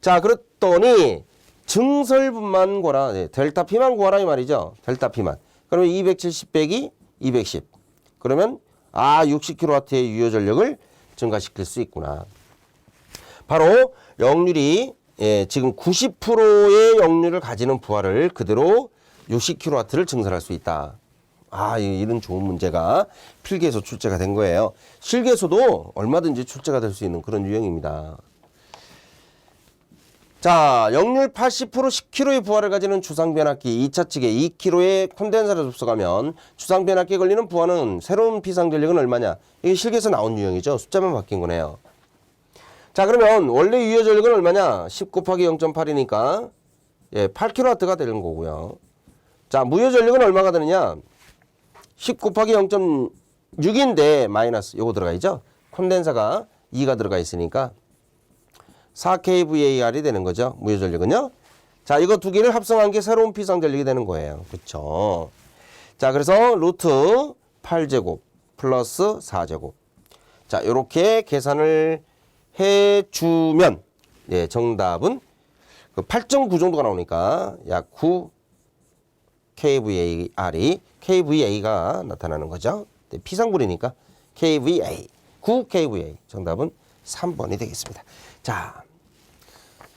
자, 그랬더니 증설분만 구하라. 네, 델타 P만 구하라 이 말이죠. 델타 P만. 그러면 270 빼기 210. 그러면 60kW의 유효 전력을 증가시킬 수 있구나. 바로 역률이 지금 90%의 역률을 가지는 부하를 그대로 60kW를 증설할 수 있다. 이런 좋은 문제가 필기에서 출제가 된 거예요. 실기에서도 얼마든지 출제가 될 수 있는 그런 유형입니다. 자, 역률 80% 10kg의 부하를 가지는 주상변압기 2차 측에 2kg의 콘덴사를 접속하면 주상변압기에 걸리는 부하는 새로운 비상전력은 얼마냐? 이게 실기에서 나온 유형이죠. 숫자만 바뀐 거네요. 자, 그러면 원래 유효 전력은 얼마냐? 10 곱하기 0.8이니까 8kW가 되는 거고요. 자, 무효 전력은 얼마가 되느냐? 10 곱하기 0.6인데 마이너스 요거 들어가 있죠? 콘덴사가 2가 들어가 있으니까 4kVAR이 되는 거죠. 무효 전력은요. 자, 이거 두 개를 합성한 게 새로운 비상 전력이 되는 거예요. 그렇죠? 자, 그래서 루트 8제곱 플러스 4제곱. 자, 요렇게 계산을 해 주면 정답은 8.9 정도가 나오니까 약 9 KVA가 나타나는 거죠. 피상불이니까 KVA, 9 KVA. 정답은 3번이 되겠습니다. 자,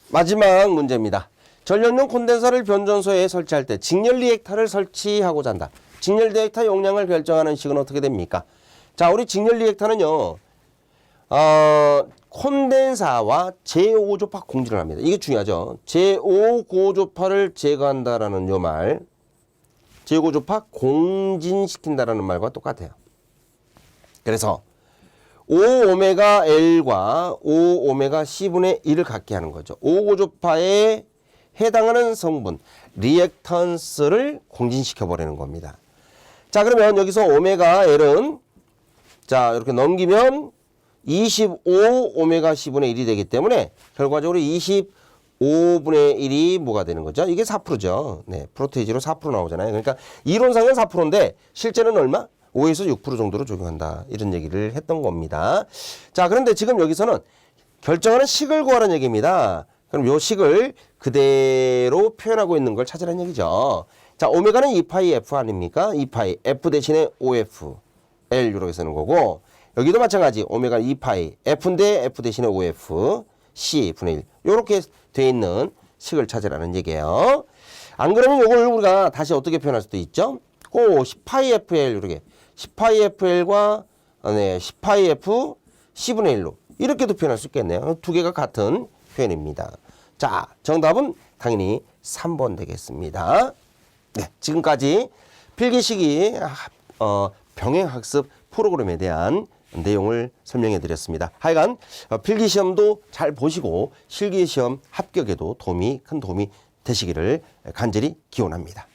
마지막 문제입니다. 전력용 콘덴서를 변전소에 설치할 때 직렬 리액터를 설치하고자 한다. 직렬 리액터 용량을 결정하는 식은 어떻게 됩니까? 자, 우리 직렬 리액터는요. 콘덴사와 제5고조파 공진을 합니다. 이게 중요하죠. 제5고조파를 제거한다라는 요 말, 제5고조파 공진시킨다라는 말과 똑같아요. 그래서 5ωL과 5ωC분의 1을 갖게 하는 거죠. 5고조파에 해당하는 성분, 리액턴스를 공진시켜 버리는 겁니다. 자, 그러면 여기서 ωL은 자, 이렇게 넘기면 25ωC분의 1이 되기 때문에 결과적으로 25분의 1이 뭐가 되는 거죠? 이게 4%죠. 네, 프로테이지로 4% 나오잖아요. 그러니까 이론상은 4%인데 실제는 얼마? 5에서 6% 정도로 적용한다. 이런 얘기를 했던 겁니다. 자, 그런데 지금 여기서는 결정하는 식을 구하라는 얘기입니다. 그럼 요 식을 그대로 표현하고 있는 걸 찾으라는 얘기죠. 자, 오메가는 2파이 F 아닙니까? 2파이 F 대신에 OF L 이렇게 쓰는 거고, 여기도 마찬가지 오메가 2파이 F인데 F 대신에 OF C 분의 1 요렇게 돼 있는 식을 찾으라는 얘기예요. 안 그러면 요걸 우리가 다시 어떻게 표현할 수도 있죠? 10파이 FL 이렇게 10파이 FL과 10파이 F C분의 1로 이렇게도 표현할 수 있겠네요. 두 개가 같은 표현입니다. 자, 정답은 당연히 3번 되겠습니다. 네, 지금까지 필기시기 병행학습 프로그램에 대한 내용을 설명해 드렸습니다. 하여간 필기시험도 잘 보시고 실기시험 합격에도 큰 도움이 되시기를 간절히 기원합니다.